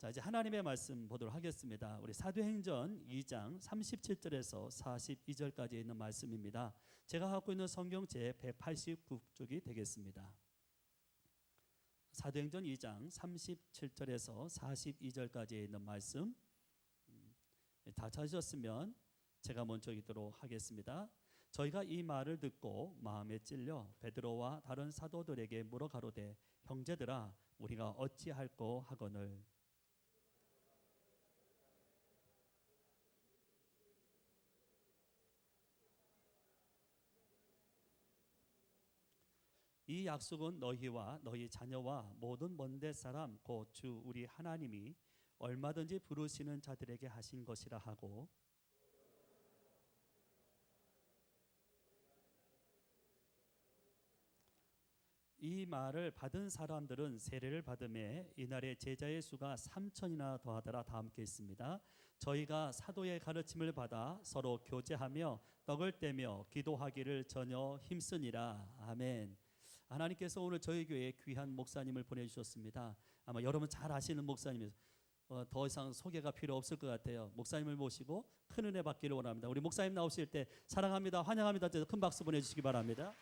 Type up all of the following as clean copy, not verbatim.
자, 이제 하나님의 말씀 보도록 하겠습니다. 우리 사도행전 2장 37절에서 42절까지 있는 말씀입니다. 제가 갖고 있는 성경 제 189쪽이 되겠습니다. 사도행전 2장 37절에서 42절까지 있는 말씀 다 찾으셨으면 제가 먼저 읽도록 하겠습니다. 저희가 이 말을 듣고 마음에 찔려 베드로와 다른 사도들에게 물어 가로되 형제들아 우리가 어찌할꼬 하거늘 이 약속은 너희와 너희 자녀와 모든 먼데 사람 곧 주 우리 하나님이 얼마든지 부르시는 자들에게 하신 것이라 하고 이 말을 받은 사람들은 세례를 받음에 이날에 제자의 수가 3천이나 더하더라. 다 함께 있습니다. 저희가 사도의 가르침을 받아 서로 교제하며 떡을 떼며 기도하기를 전혀 힘쓰니라. 아멘. 하나님께서 오늘 저희 교회에 귀한 목사님을 보내주셨습니다. 아마 여러분 잘 아시는 목사님이에요. 더 이상 소개가 필요 없을 것 같아요. 목사님을 모시고 큰 은혜 받기를 원합니다. 우리 목사님 나오실 때 사랑합니다, 환영합니다. 큰 박수 보내주시기 바랍니다.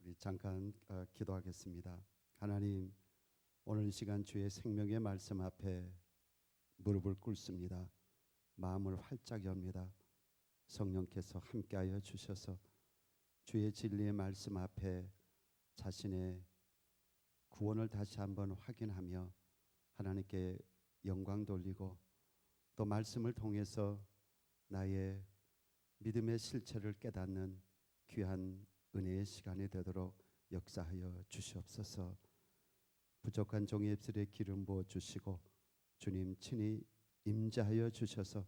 우리 잠깐 기도하겠습니다. 하나님, 오늘 이 시간 주의 생명의 말씀 앞에 무릎을 꿇습니다. 마음을 활짝 엽니다. 성령께서 함께하여 주셔서 주의 진리의 말씀 앞에 자신의 구원을 다시 한번 확인하며 하나님께 영광 돌리고 또 말씀을 통해서 나의 믿음의 실체를 깨닫는 귀한 은혜의 시간이 되도록 역사하여 주시옵소서. 부족한 종의 입술에 기름 부어 주시고 주님 친히 임재하여 주셔서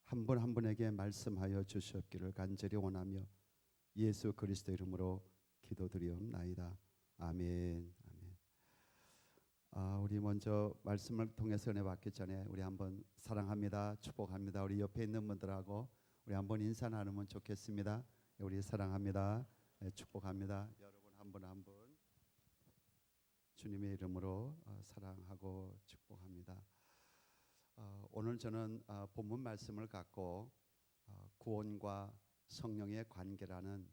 한 분 한 분에게 말씀하여 주시옵기를 간절히 원하며 예수 그리스도 이름으로 기도드리옵나이다. 아멘. 아멘. 우리 먼저 말씀을 통해서 은혜 받기 전에 우리 한번 사랑합니다, 축복합니다. 우리 옆에 있는 분들하고 우리 한번 인사 나누면 좋겠습니다. 우리 사랑합니다, 축복합니다. 여러분 한 분 한 분 주님의 이름으로 사랑하고 축복합니다. 오늘 저는 본문 말씀을 갖고 구원과 성령의 관계라는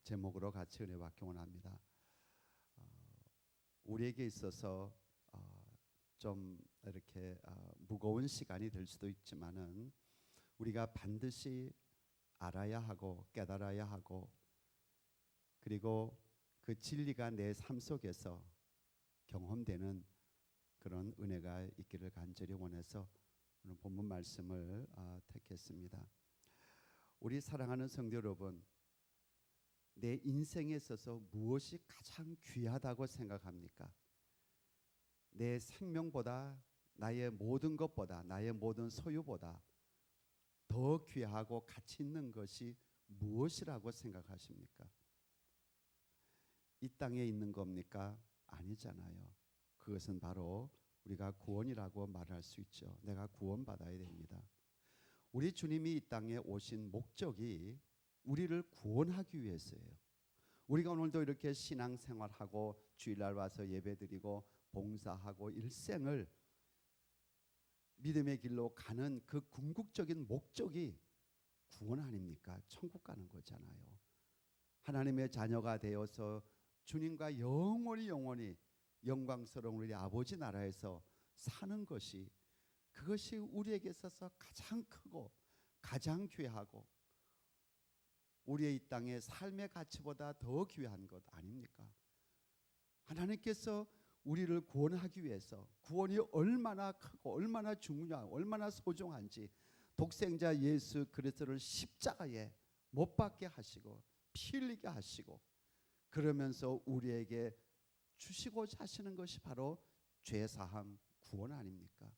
제목으로 같이 은혜 받기 원합니다. 우리에게 있어서 좀 이렇게 무거운 시간이 될 수도 있지만은 우리가 반드시 알아야 하고 깨달아야 하고 그리고 그 진리가 내 삶 속에서 경험되는 그런 은혜가 있기를 간절히 원해서 오늘 본문 말씀을 택했습니다. 우리 사랑하는 성도 여러분, 내 인생에 있어서 무엇이 가장 귀하다고 생각합니까? 내 생명보다 나의 모든 것보다 나의 모든 소유보다 더 귀하고 가치 있는 것이 무엇이라고 생각하십니까? 이 땅에 있는 겁니까? 아니잖아요. 그것은 바로 우리가 구원이라고 말할 수 있죠. 내가 구원받아야 됩니다. 우리 주님이 이 땅에 오신 목적이 우리를 구원하기 위해서예요. 우리가 오늘도 이렇게 신앙생활하고 주일날 와서 예배드리고 봉사하고 일생을 믿음의 길로 가는 그 궁극적인 목적이 구원 아닙니까? 천국 가는 거잖아요. 하나님의 자녀가 되어서 주님과 영원히 영광스러운 우리 아버지 나라에서 사는 것이 그것이 우리에게 있어서 가장 크고 가장 귀하고 우리의 이 땅의 삶의 가치보다 더 귀한 것 아닙니까? 하나님께서 우리를 구원하기 위해서 구원이 얼마나 크고 얼마나 중요하고 얼마나 소중한지 독생자 예수 그리스도를 십자가에 못 박게 하시고 피 흘리게 하시고 그러면서 우리에게 주시고자 하시는 것이 바로 죄사함 구원 아닙니까?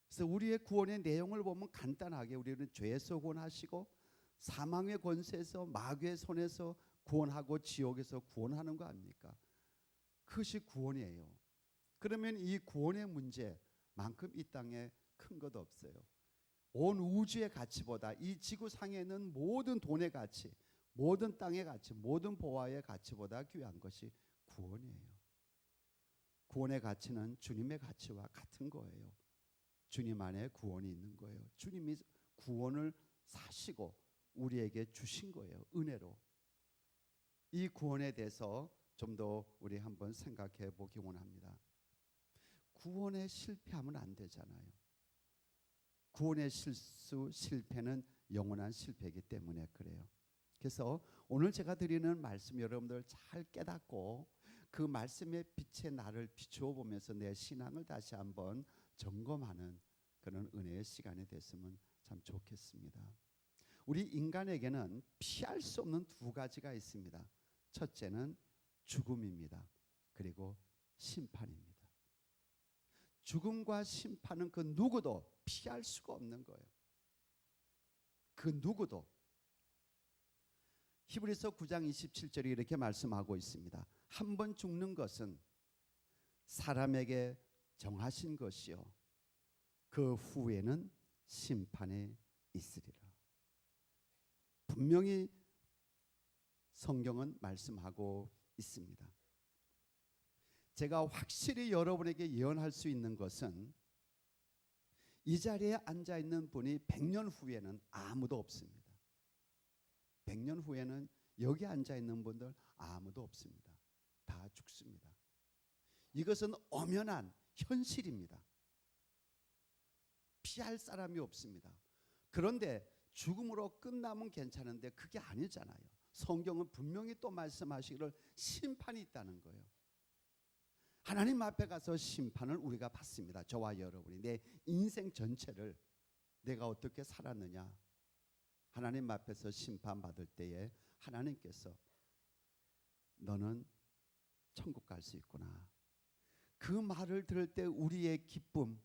그래서 우리의 구원의 내용을 보면 간단하게 우리는 죄에서 구원하시고 사망의 권세에서 마귀의 손에서 구원하고 지옥에서 구원하는 거 아닙니까? 그것이 구원이에요. 그러면 이 구원의 문제만큼 이 땅에 큰 것 없어요. 온 우주의 가치보다 이 지구상에 있는 모든 돈의 가치, 모든 땅의 가치, 모든 보화의 가치보다 귀한 것이 구원이에요. 구원의 가치는 주님의 가치와 같은 거예요. 주님 안에 구원이 있는 거예요. 주님이 구원을 사시고 우리에게 주신 거예요. 은혜로. 이 구원에 대해서 좀 더 우리 한번 생각해 보기 원합니다. 구원에 실패하면 안 되잖아요. 구원의 실패는 영원한 실패이기 때문에 그래요. 그래서 오늘 제가 드리는 말씀 여러분들 잘 깨닫고 그 말씀의 빛에 나를 비추어 보면서 내 신앙을 다시 한번 점검하는 그런 은혜의 시간이 됐으면 참 좋겠습니다. 우리 인간에게는 피할 수 없는 두 가지가 있습니다. 첫째는 죽음입니다. 그리고 심판입니다. 죽음과 심판은 그 누구도 피할 수가 없는 거예요. 그 누구도. 히브리서 9장 27절이 이렇게 말씀하고 있습니다. 한 번 죽는 것은 사람에게 정하신 것이요 그 후에는 심판에 있으리라. 분명히 성경은 말씀하고 있습니다. 제가 확실히 여러분에게 예언할 수 있는 것은 이 자리에 앉아 있는 분이 100년 후에는 아무도 없습니다. 100년 후에는 여기 앉아 있는 분들 아무도 없습니다. 다 죽습니다. 이것은 엄연한 현실입니다. 피할 사람이 없습니다. 그런데 죽음으로 끝나면 괜찮은데 그게 아니잖아요. 성경은 분명히 또 말씀하시기를 심판이 있다는 거예요. 하나님 앞에 가서 심판을 우리가 받습니다. 저와 여러분이 내 인생 전체를 내가 어떻게 살았느냐 하나님 앞에서 심판받을 때에 하나님께서 너는 천국 갈 수 있구나. 그 말을 들을 때 우리의 기쁨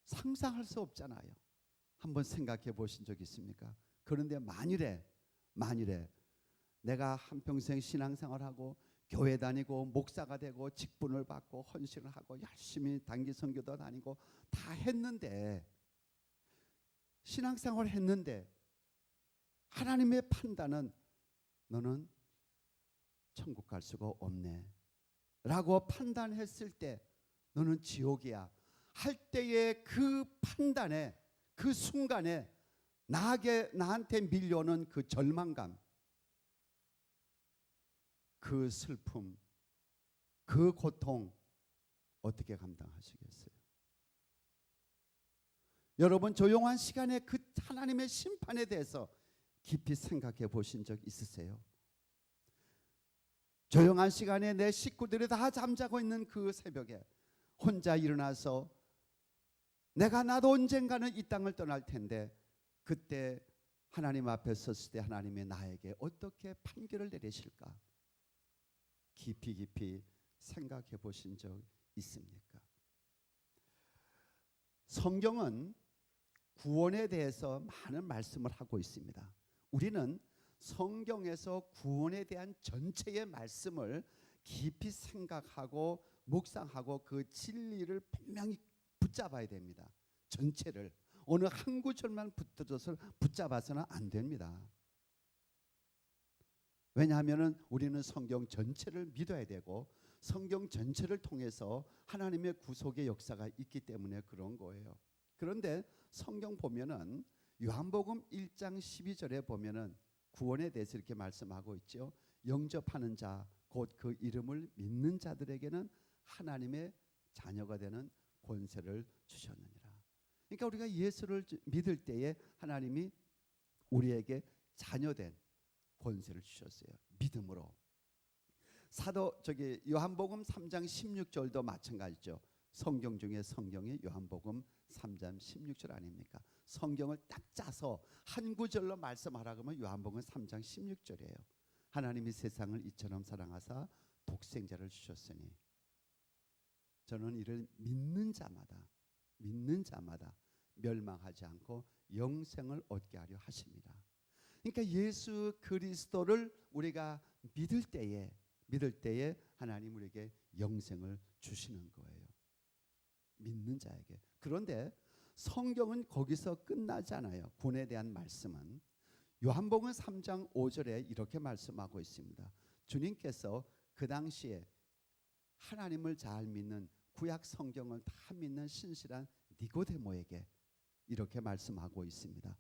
상상할 수 없잖아요. 한번 생각해 보신 적 있습니까? 그런데 만일에 내가 한평생 신앙생활하고 교회 다니고 목사가 되고 직분을 받고 헌신을 하고 열심히 단기 선교도 다니고 다 했는데 신앙생활을 했는데 하나님의 판단은 너는 천국 갈 수가 없네 라고 판단했을 때 너는 지옥이야 할 때의 그 판단에 그 순간에 나한테 밀려오는 그 절망감 그 슬픔 그 고통 어떻게 감당하시겠어요? 여러분 조용한 시간에 그 하나님의 심판에 대해서 깊이 생각해 보신 적 있으세요? 조용한 시간에 내 식구들이 다 잠자고 있는 그 새벽에 혼자 일어나서 나도 언젠가는 이 땅을 떠날 텐데 그때 하나님 앞에 섰을 때 하나님이 나에게 어떻게 판결을 내리실까? 깊이 생각해 보신 적 있습니까? 성경은 구원에 대해서 많은 말씀을 하고 있습니다. 우리는 성경에서 구원에 대한 전체의 말씀을 깊이 생각하고 묵상하고 그 진리를 분명히 붙잡아야 됩니다. 전체를 어느 한 구절만 붙잡아서는 안 됩니다. 왜냐하면 우리는 성경 전체를 믿어야 되고 성경 전체를 통해서 하나님의 구속의 역사가 있기 때문에 그런 거예요. 그런데 성경 보면은 요한복음 1장 12절에 보면은 구원에 대해서 이렇게 말씀하고 있죠. 영접하는 자, 곧 그 이름을 믿는 자들에게는 하나님의 자녀가 되는 권세를 주셨느니라. 그러니까 우리가 예수를 믿을 때에 하나님이 우리에게 자녀된 권세를 주셨어요. 믿음으로. 요한복음 3장 16절도 마찬가지죠. 성경 중에 성경이 요한복음 3장 16절 아닙니까? 성경을 딱 짜서 한 구절로 말씀하라 그러면 요한복음 3장 16절이에요. 하나님이 세상을 이처럼 사랑하사 독생자를 주셨으니 저는 이를 믿는 자마다 멸망하지 않고 영생을 얻게 하려 하십니다. 그러니까 예수 그리스도를 우리가 믿을 때에 하나님 우리에게 영생을 주시는 거예요. 믿는 자에게. 그런데 성경은 거기서 끝나지 않아요. 구원에 대한 말씀은 요한복음 3장 5절에 이렇게 말씀하고 있습니다. 주님께서 그 당시에 하나님을 잘 믿는 구약 성경을 다 믿는 신실한 니고데모에게 이렇게 말씀하고 있습니다.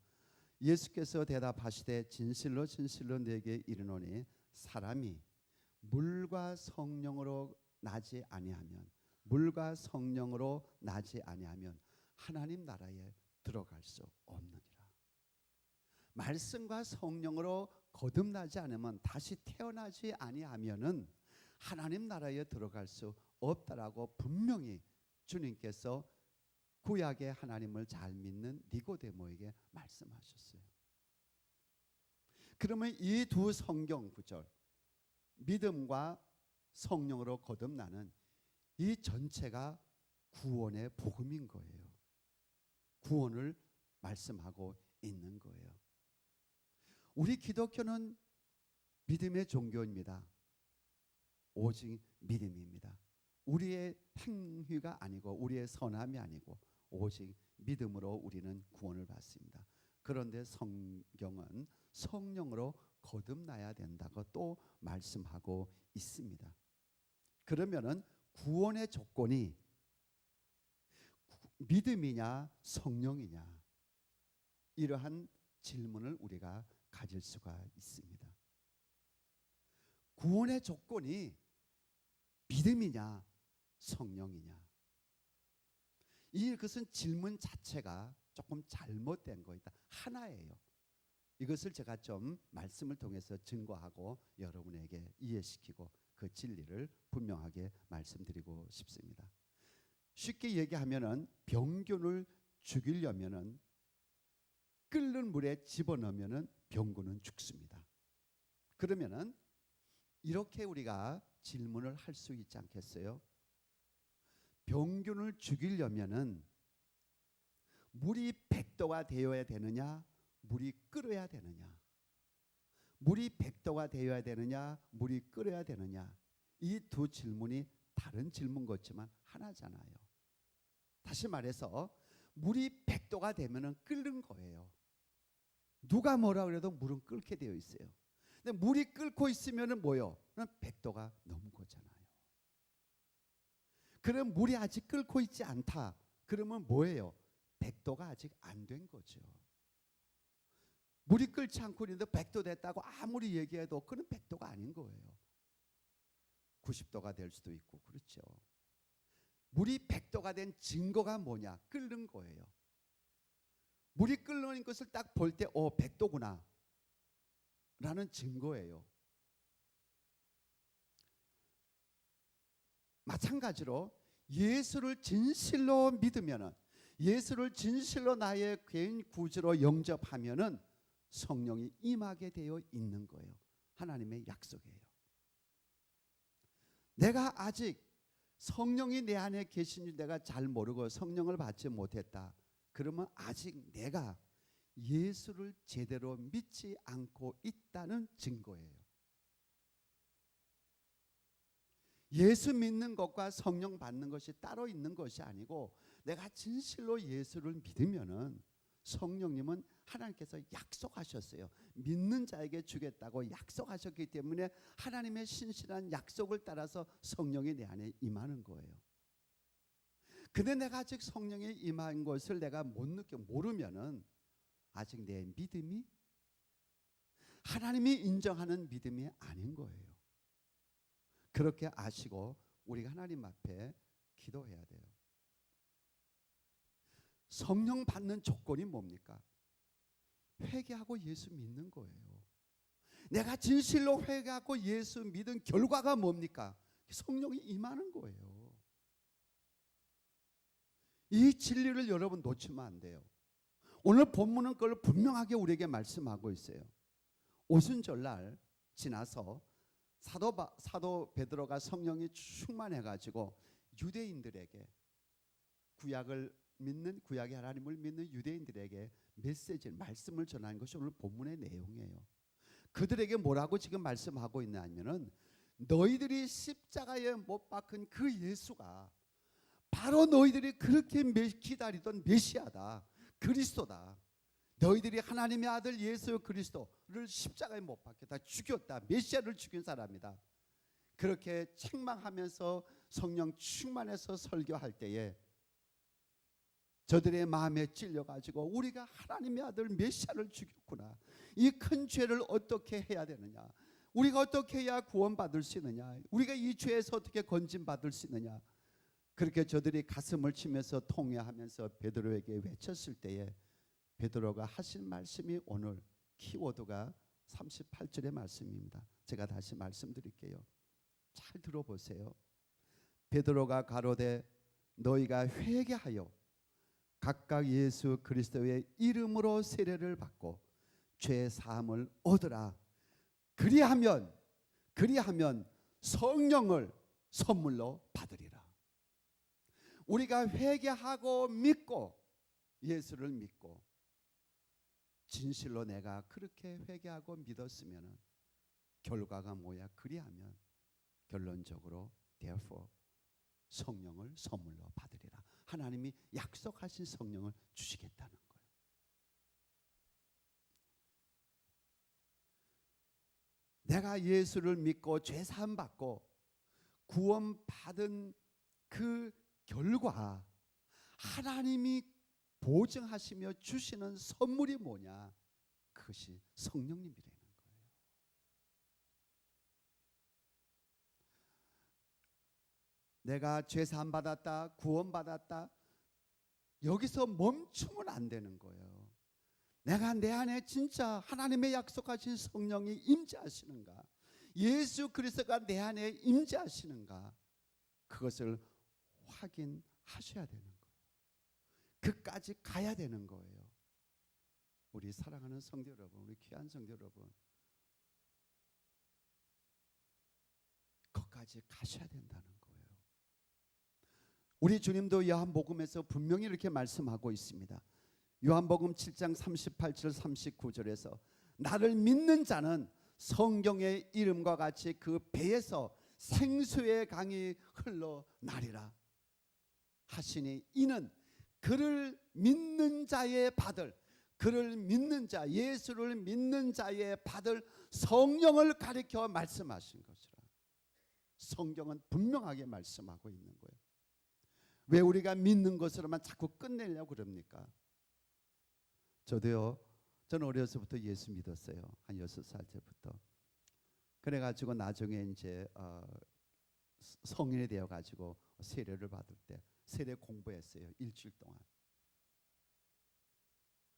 예수께서 대답하시되 진실로 진실로 너에게 이르노니 사람이 물과 성령으로 나지 아니하면 하나님 나라에 들어갈 수 없느니라. 말씀과 성령으로 거듭나지 않으면, 다시 태어나지 아니하면은 하나님 나라에 들어갈 수 없다라고 분명히 주님께서 구약의 하나님을 잘 믿는 니고데모에게 말씀하셨어요. 그러면 이 두 성경 구절, 믿음과 성령으로 거듭나는 이 전체가 구원의 복음인 거예요. 구원을 말씀하고 있는 거예요. 우리 기독교는 믿음의 종교입니다. 오직 믿음입니다. 우리의 행위가 아니고 우리의 선함이 아니고 오직 믿음으로 우리는 구원을 받습니다. 그런데 성경은 성령으로 거듭나야 된다고 또 말씀하고 있습니다. 그러면은 구원의 조건이 믿음이냐 성령이냐, 이러한 질문을 우리가 가질 수가 있습니다. 구원의 조건이 믿음이냐 성령이냐, 이것은 질문 자체가 조금 잘못된 거이다. 하나예요. 이것을 제가 좀 말씀을 통해서 증거하고 여러분에게 이해시키고 그 진리를 분명하게 말씀드리고 싶습니다. 쉽게 얘기하면은 병균을 죽이려면은 끓는 물에 집어넣으면은 병균은 죽습니다. 그러면은 이렇게 우리가 질문을 할 수 있지 않겠어요? 병균을 죽이려면은 물이 100도가 되어야 되느냐, 물이 끓어야 되느냐? 물이 100도가 되어야 되느냐, 물이 끓어야 되느냐? 이 두 질문이 다른 질문 같지만 하나잖아요. 다시 말해서 물이 100도가 되면은 끓는 거예요. 누가 뭐라 그래도 물은 끓게 되어 있어요. 근데 물이 끓고 있으면은 뭐요? 100도가 넘은 거잖아요. 그럼 물이 아직 끓고 있지 않다. 그러면 뭐예요? 100도가 아직 안 된 거죠. 물이 끓지 않고 있는데 100도 됐다고 아무리 얘기해도 그건 100도가 아닌 거예요. 90도가 될 수도 있고 그렇죠. 물이 100도가 된 증거가 뭐냐? 끓는 거예요. 물이 끓는 것을 딱 볼 때 100도구나 라는 증거예요. 마찬가지로 예수를 진실로 믿으면은, 예수를 진실로 나의 개인 구주로 영접하면은 성령이 임하게 되어 있는 거예요. 하나님의 약속이에요. 내가 아직 성령이 내 안에 계신지 내가 잘 모르고 성령을 받지 못했다. 그러면 아직 내가 예수를 제대로 믿지 않고 있다는 증거예요. 예수 믿는 것과 성령 받는 것이 따로 있는 것이 아니고, 내가 진실로 예수를 믿으면은 성령님은 하나님께서 약속하셨어요. 믿는 자에게 주겠다고 약속하셨기 때문에 하나님의 신실한 약속을 따라서 성령이 내 안에 임하는 거예요. 근데 내가 아직 성령이 임한 것을 내가 모르면은 아직 내 믿음이 하나님이 인정하는 믿음이 아닌 거예요. 그렇게 아시고 우리가 하나님 앞에 기도해야 돼요. 성령 받는 조건이 뭡니까? 회개하고 예수 믿는 거예요. 내가 진실로 회개하고 예수 믿은 결과가 뭡니까? 성령이 임하는 거예요. 이 진리를 여러분 놓치면 안 돼요. 오늘 본문은 그걸 분명하게 우리에게 말씀하고 있어요. 오순절날 지나서 사도 베드로가 성령이 충만해가지고 유대인들에게, 구약을 믿는, 구약의 하나님을 믿는 유대인들에게 말씀을 전하는 것이 오늘 본문의 내용이에요. 그들에게 뭐라고 지금 말씀하고 있냐면은, 너희들이 십자가에 못 박힌 그 예수가 바로 너희들이 그렇게 기다리던 메시아다, 그리스도다. 너희들이 하나님의 아들 예수 그리스도를 십자가에 못 박혔다, 죽였다, 메시아를 죽인 사람이다. 그렇게 책망하면서 성령 충만해서 설교할 때에 저들의 마음에 찔려가지고 우리가 하나님의 아들 메시아를 죽였구나, 이 큰 죄를 어떻게 해야 되느냐, 우리가 어떻게 해야 구원받을 수 있느냐, 우리가 이 죄에서 어떻게 건진받을 수 있느냐, 그렇게 저들이 가슴을 치면서 통회하면서 베드로에게 외쳤을 때에 베드로가 하신 말씀이 오늘 키워드가 38절의 말씀입니다. 제가 다시 말씀드릴게요. 잘 들어보세요. 베드로가 가로되 너희가 회개하여 각각 예수 그리스도의 이름으로 세례를 받고 죄 사함을 얻으라. 그리하면 성령을 선물로 받으리라. 우리가 회개하고 믿고 예수를 믿고 진실로 내가 그렇게 회개하고 믿었으면 결과가 뭐야? 그리하면 결론적으로 therefore 성령을 선물로 받으리라. 하나님이 약속하신 성령을 주시겠다는 거예요. 내가 예수를 믿고 죄 사함 받고 구원받은 그 결과 하나님이 보증하시며 주시는 선물이 뭐냐? 그것이 성령님이라는 거예요. 내가 죄 사함 받았다, 구원받았다, 여기서 멈추면 안 되는 거예요. 내가 내 안에 진짜 하나님의 약속하신 성령이 임재하시는가, 예수 그리스도가 내 안에 임재하시는가, 그것을 확인하셔야 되는 거예요. 그까지 가야 되는 거예요. 우리 사랑하는 성도 여러분, 우리 귀한 성도 여러분, 거기까지 가셔야 된다는 거예요. 우리 주님도 요한복음에서 분명히 이렇게 말씀하고 있습니다. 요한복음 7장 38절 39절에서 나를 믿는 자는 성경의 이름과 같이 그 배에서 생수의 강이 흘러나리라 하시니 이는 그를 믿는 자의 받을, 그를 믿는 자, 예수를 믿는 자의 받을 성령을 가리켜 말씀하신 것이라. 성경은 분명하게 말씀하고 있는 거예요. 왜 우리가 믿는 것으로만 자꾸 끝내려고 그럽니까? 저는 어려서부터 예수 믿었어요. 한 6살 때부터. 그래가지고 나중에 이제 성인이 되어가지고 세례를 받을 때 세례 공부했어요. 일주일 동안.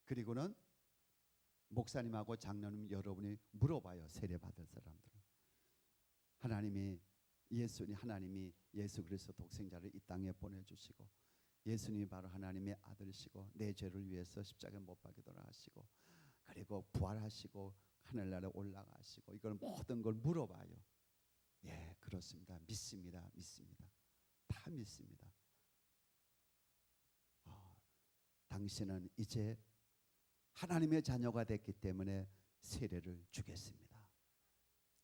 그리고는 목사님하고 장로님 여러분이 물어봐요. 세례 받을 사람들. 하나님이 예수 그리스도 독생자를 이 땅에 보내주시고 예수님이 바로 하나님의 아들이시고 내 죄를 위해서 십자가에 못 박혀 돌아가시고 그리고 부활하시고 하늘나라에 올라가시고 이걸 모든 걸 물어봐요. 예, 그렇습니다. 믿습니다. 다 믿습니다. 당신은 이제 하나님의 자녀가 됐기 때문에 세례를 주겠습니다.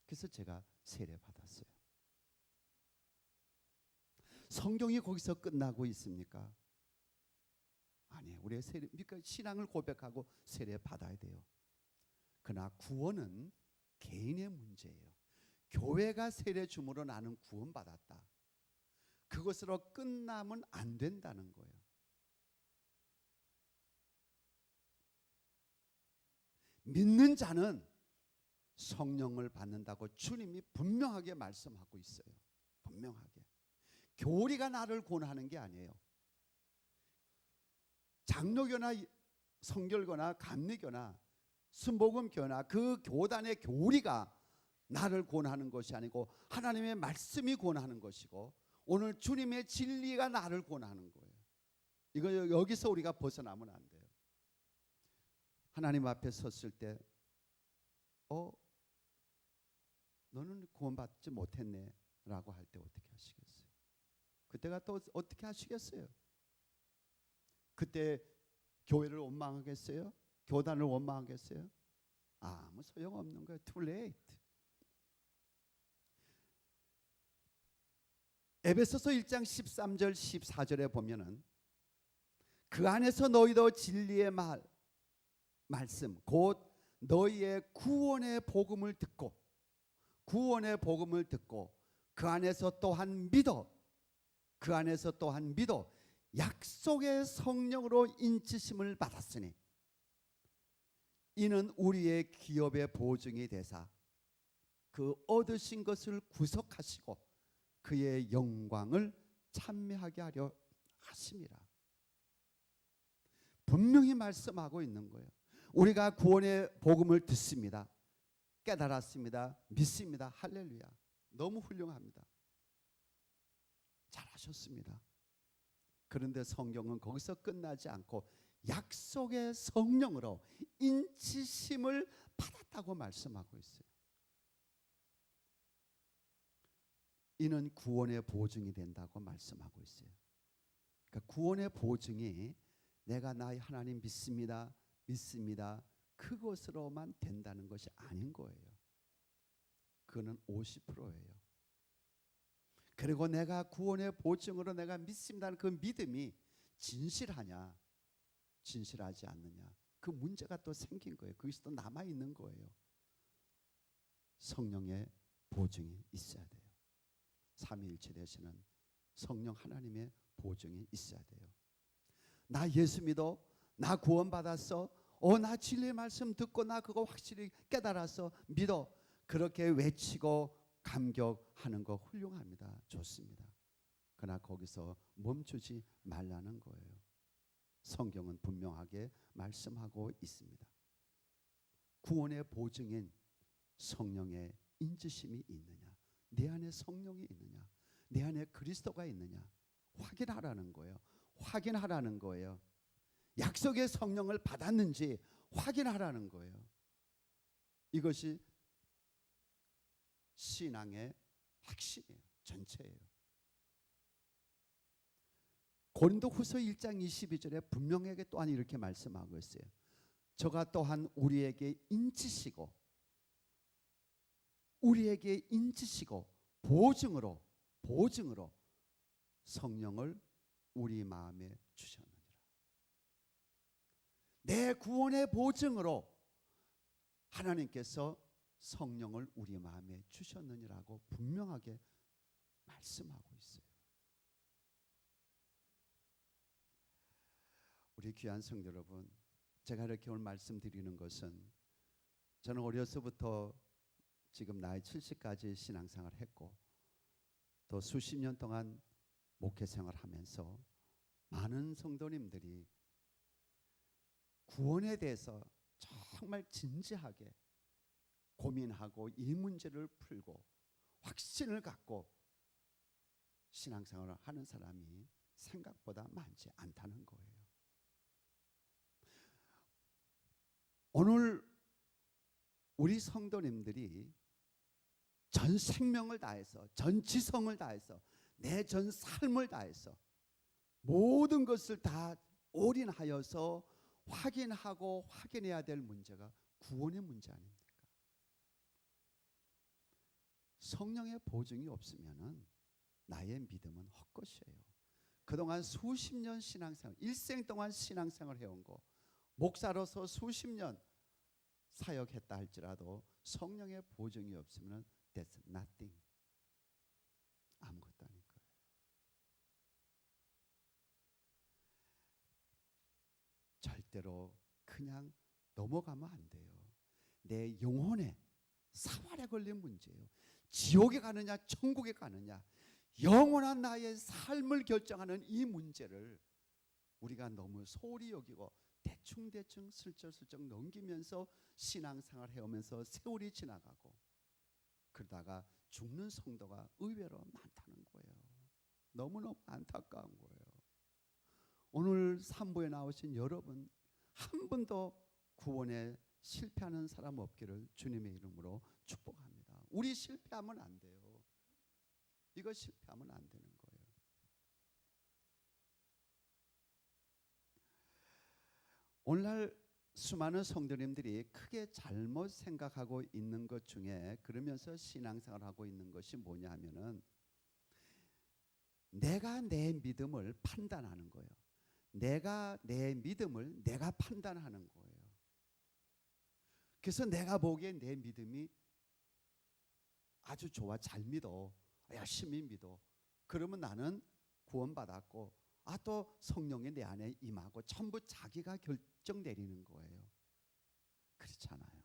그래서 제가 세례 받았어요. 성경이 거기서 끝나고 있습니까? 아니에요. 우리의 세례, 그러니까 신앙을 고백하고 세례 받아야 돼요. 그러나 구원은 개인의 문제예요. 교회가 세례 줌으로 나는 구원받았다, 그것으로 끝나면 안 된다는 거예요. 믿는 자는 성령을 받는다고 주님이 분명하게 말씀하고 있어요. 분명하게. 교리가 나를 권하는 게 아니에요. 장로교나 성결교나 감리교나 순복음교나 그 교단의 교리가 나를 권하는 것이 아니고 하나님의 말씀이 권하는 것이고 오늘 주님의 진리가 나를 권하는 거예요. 이거 여기서 우리가 벗어나면 안 돼요. 하나님 앞에 섰을 때 너는 구원받지 못했네 라고 할 때 어떻게 하시겠어요? 그때가 또 어떻게 하시겠어요? 그때 교회를 원망하겠어요? 교단을 원망하겠어요? 아무 소용없는 거예요. Too late. 에베소서 1장 13절 14절에 보면은 그 안에서 너희도 진리의 말 말씀 곧 너희의 구원의 복음을 듣고 구원의 복음을 듣고 그 안에서 또한 믿어 그 안에서 또한 믿어 약속의 성령으로 인치심을 받았으니 이는 우리의 기업의 보증이 되사 그 얻으신 것을 구속하시고 그의 영광을 찬미하게 하려 하심이라. 분명히 말씀하고 있는 거예요. 우리가 구원의 복음을 듣습니다. 깨달았습니다. 믿습니다. 할렐루야. 너무 훌륭합니다. 잘하셨습니다. 그런데 성경은 거기서 끝나지 않고 약속의 성령으로 인치심을 받았다고 말씀하고 있어요. 이는 구원의 보증이 된다고 말씀하고 있어요. 그러니까 구원의 보증이 내가 나의 하나님 믿습니다. 그것으로만 된다는 것이 아닌 거예요. 그거는 50%예요. 그리고 내가 구원의 보증으로 내가 믿습니다는 그 믿음이 진실하냐 진실하지 않느냐 그 문제가 또 생긴 거예요. 거기서 또 남아있는 거예요. 성령의 보증이 있어야 돼요. 삼위일체 되시는 성령 하나님의 보증이 있어야 돼요. 나 예수 믿어, 나 구원받았어, 나 진리의 말씀 듣고 나 그거 확실히 깨달았어, 믿어, 그렇게 외치고 감격하는 거 훌륭합니다. 좋습니다. 그러나 거기서 멈추지 말라는 거예요. 성경은 분명하게 말씀하고 있습니다. 구원의 보증인 성령의 인지심이 있느냐, 내 안에 성령이 있느냐, 내 안에 그리스도가 있느냐 확인하라는 거예요. 확인하라는 거예요. 약속의 성령을 받았는지 확인하라는 거예요. 이것이 신앙의 핵심이에요. 전체예요. 고린도후서 1장 22절에 분명하게 또한 이렇게 말씀하고 있어요. 저가 또한 우리에게 인치시고 보증으로 성령을 우리 마음에 주셨느니라. 내 구원의 보증으로 하나님께서 성령을 우리 마음에 주셨느니라고 분명하게 말씀하고 있어요. 우리 귀한 성도 여러분, 제가 이렇게 오늘 말씀드리는 것은 저는 어려서부터 지금 나이 70까지 신앙생활을 했고 또 수십 년 동안 목회생활을 하면서 많은 성도님들이 구원에 대해서 정말 진지하게 고민하고 이 문제를 풀고 확신을 갖고 신앙생활을 하는 사람이 생각보다 많지 않다는 거예요. 오늘 우리 성도님들이 전 생명을 다해서, 전 지성을 다해서, 내 전 삶을 다해서 모든 것을 다 올인하여서 확인하고 확인해야 될 문제가 구원의 문제 아닙니까? 성령의 보증이 없으면 나의 믿음은 헛것이에요. 그동안 수십 년 신앙생활, 일생 동안 신앙생활 해온 거, 목사로서 수십 년 사역했다 할지라도 성령의 보증이 없으면 that's nothing. 아무것도 아닐 거예요. 절대로 그냥 넘어가면 안 돼요. 내 영혼에 사활에 걸린 문제예요. 지옥에 가느냐 천국에 가느냐 영원한 나의 삶을 결정하는 이 문제를 우리가 너무 소홀히 여기고 대충 슬쩍슬쩍 넘기면서 신앙생활 해오면서 세월이 지나가고 그러다가 죽는 성도가 의외로 많다는 거예요. 너무너무 안타까운 거예요. 오늘 3부에 나오신 여러분 한 분도 구원에 실패하는 사람 없기를 주님의 이름으로 축복합니다. 우리 실패하면 안 돼요. 이거 실패하면 안 되는 거예요. 오늘날 수많은 성도님들이 크게 잘못 생각하고 있는 것 중에 그러면서 신앙생활하고 있는 것이 뭐냐 하면은 내가 내 믿음을 판단하는 거예요. 내가 내 믿음을 내가 판단하는 거예요. 그래서 내가 보기엔 내 믿음이 아주 좋아, 잘 믿어, 열심히 믿어. 그러면 나는 구원받았고, 또 성령이 내 안에 임하고, 전부 자기가 결정 내리는 거예요. 그렇잖아요.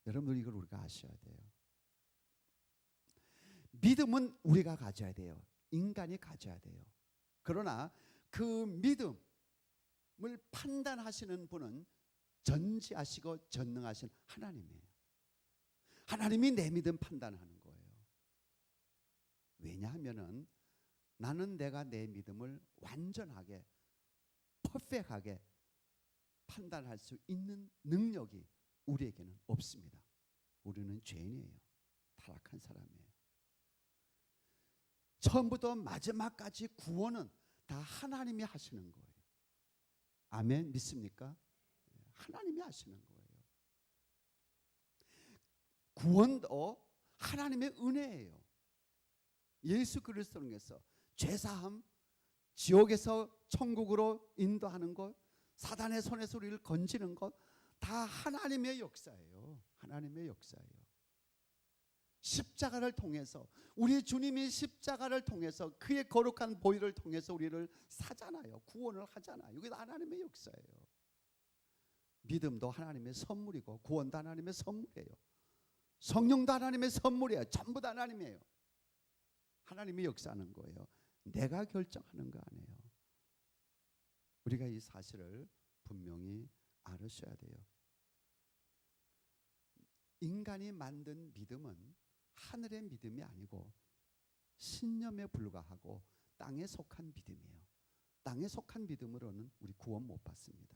여러분들 이걸 우리가 아셔야 돼요. 믿음은 우리가 가져야 돼요. 인간이 가져야 돼요. 그러나 그 믿음을 판단하시는 분은 전지하시고 전능하신 하나님이에요. 하나님이 내 믿음 판단하는 거예요. 왜냐하면은 나는 내가 내 믿음을 완전하게, 퍼펙트하게 판단할 수 있는 능력이 우리에게는 없습니다. 우리는 죄인이에요. 타락한 사람이에요. 처음부터 마지막까지 구원은 다 하나님이 하시는 거예요. 아멘, 믿습니까? 하나님이 하시는 거예요. 구원도 하나님의 은혜예요. 예수 그리스도를 통해서 죄사함, 지옥에서 천국으로 인도하는 것, 사단의 손에서 우리를 건지는 것, 다 하나님의 역사예요. 하나님의 역사예요. 십자가를 통해서, 우리 주님이 십자가를 통해서, 그의 거룩한 보혈을 통해서 우리를 사잖아요. 구원을 하잖아요. 이게 하나님의 역사예요. 믿음도 하나님의 선물이고, 구원도 하나님의 선물이에요. 성령도 하나님의 선물이에요. 전부 다 하나님이에요. 하나님이 역사하는 거예요. 내가 결정하는 거 아니에요. 우리가 이 사실을 분명히 알으셔야 돼요. 인간이 만든 믿음은 하늘의 믿음이 아니고 신념에 불과하고 땅에 속한 믿음이에요. 땅에 속한 믿음으로는 우리 구원 못 받습니다.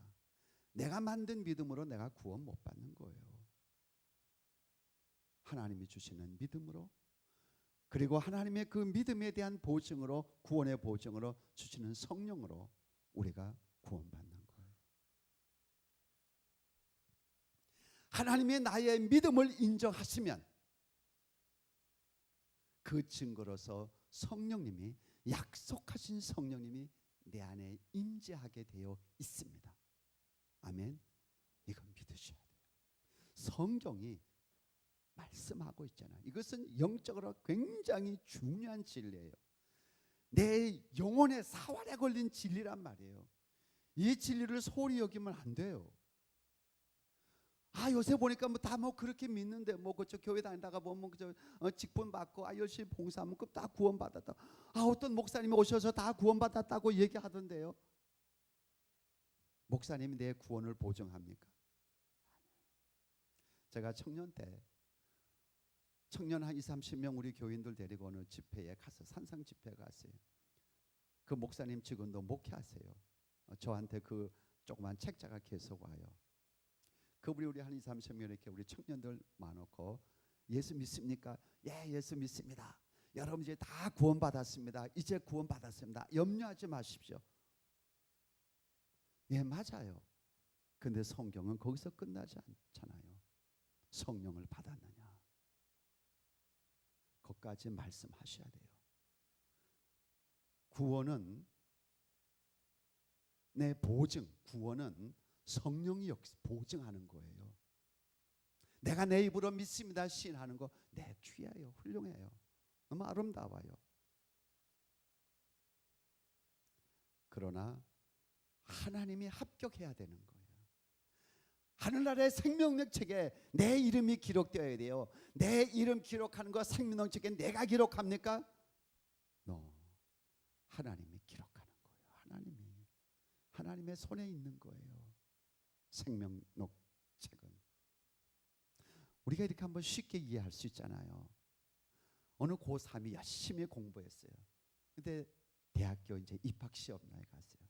내가 만든 믿음으로 내가 구원 못 받는 거예요. 하나님이 주시는 믿음으로, 그리고 하나님의 그 믿음에 대한 보증으로, 구원의 보증으로 주시는 성령으로 우리가 구원받는 거예요. 하나님의 나의 믿음을 인정하시면 그 증거로서 성령님이, 약속하신 성령님이 내 안에 임재하게 되어 있습니다. 아멘. 이건 믿으셔야 돼요. 성경이 말씀하고 있잖아요. 이것은 영적으로 굉장히 중요한 진리예요. 내 영혼의 사활에 걸린 진리란 말이에요. 이 진리를 소홀히 여기면 안 돼요. 요새 보니까 다 그렇게 믿는데, 그쪽 교회 다니다가 보면 직분 받고 열심히 봉사하면 다 구원 받았다. 어떤 목사님이 오셔서 다 구원 받았다고 얘기하던데요. 목사님이 내 구원을 보증합니까? 제가 청년 때 청년 한 20-30명 우리 교인들 데리고 어느 집회에 가서, 산상 집회에 갔어요. 그 목사님 지금도 목회하세요. 저한테 그 조그만 책자가 계속 와요. 그분이 우리 한 20-30명 이렇게 우리 청년들 많고, 예수 믿습니까? 예, 예수 믿습니다. 여러분 이제 다 구원받았습니다. 이제 구원받았습니다. 염려하지 마십시오. 예, 맞아요. 근데 성경은 거기서 끝나지 않잖아요. 성령을 받았느냐? 거기까지 말씀하셔야 돼요. 구원은 내 보증, 구원은 성령이 보증하는 거예요. 내가 내 입으로 믿습니다 시인하는 거, 네, 귀해요. 훌륭해요. 너무 아름다워요. 그러나 하나님이 합격해야 되는 거예요. 하늘나라의 생명력 책에 내 이름이 기록되어야 돼요. 내 이름 기록하는 거 생명력 책에 내가 기록합니까? No. 하나님이 기록하는 거예요. 하나님의 손에 있는 거예요. 생명록 책은. 우리가 이렇게 한번 쉽게 이해할 수 있잖아요. 어느 고3이 열심히 공부했어요. 근데 대학교 이제 입학 시험 날에 갔어요.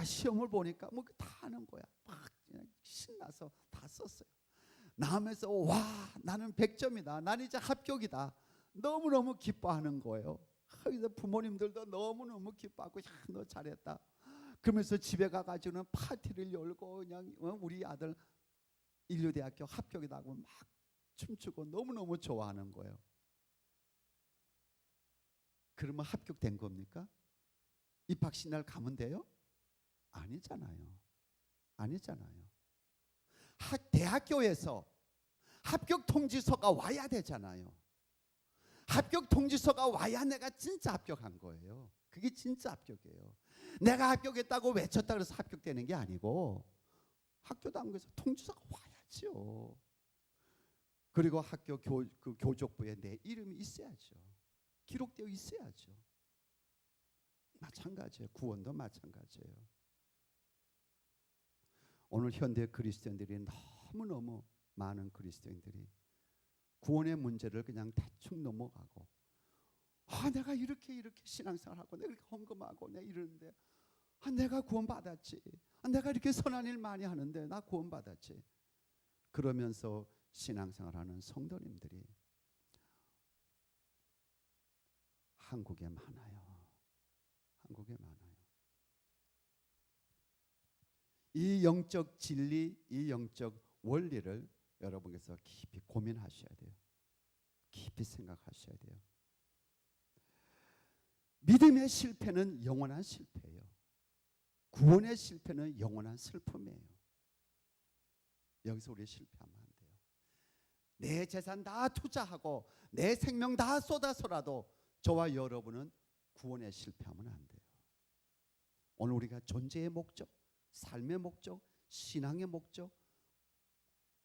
시험을 보니까 다 하는 거야. 막 그냥 신나서 다 썼어요. 나오면서 와, 나는 100점이다. 나는 이제 합격이다. 너무너무 기뻐하는 거예요. 그래서 부모님들도 너무너무 기뻐하고, 야, 너 잘했다. 그러면서 집에 가가지고는 파티를 열고, 그냥 우리 아들 인류대학교 합격이다고 막 춤추고 너무너무 좋아하는 거예요. 그러면 합격된 겁니까? 입학식 날 가면 돼요? 아니잖아요. 대학교에서 합격 통지서가 와야 되잖아요. 합격 통지서가 와야 내가 진짜 합격한 거예요. 그게 진짜 합격이에요. 내가 합격했다고 외쳤다 그래서 합격되는 게 아니고 학교 당국에서 통지서가 와야죠. 그리고 학교 그 교족부에 내 이름이 있어야죠. 기록되어 있어야죠. 마찬가지예요. 구원도 마찬가지예요. 오늘 현대 그리스도인들이 너무너무 많은 그리스도인들이 구원의 문제를 그냥 대충 넘어가고, 내가 이렇게 신앙생활하고 내가 이렇게 헌금하고 내가 이러는데 내가 구원받았지. 내가 이렇게 선한 일 많이 하는데 나 구원받았지. 그러면서 신앙생활하는 성도님들이 한국에 많아요. 한국에 많아요. 이 영적 진리, 이 영적 원리를 여러분께서 깊이 고민하셔야 돼요. 깊이 생각하셔야 돼요. 믿음의 실패는 영원한 실패예요. 구원의 실패는 영원한 슬픔이에요. 여기서 우리 실패하면 안 돼요. 내 재산 다 투자하고 내 생명 다 쏟아서라도 저와 여러분은 구원에 실패하면 안 돼요. 오늘 우리가 존재의 목적, 삶의 목적, 신앙의 목적,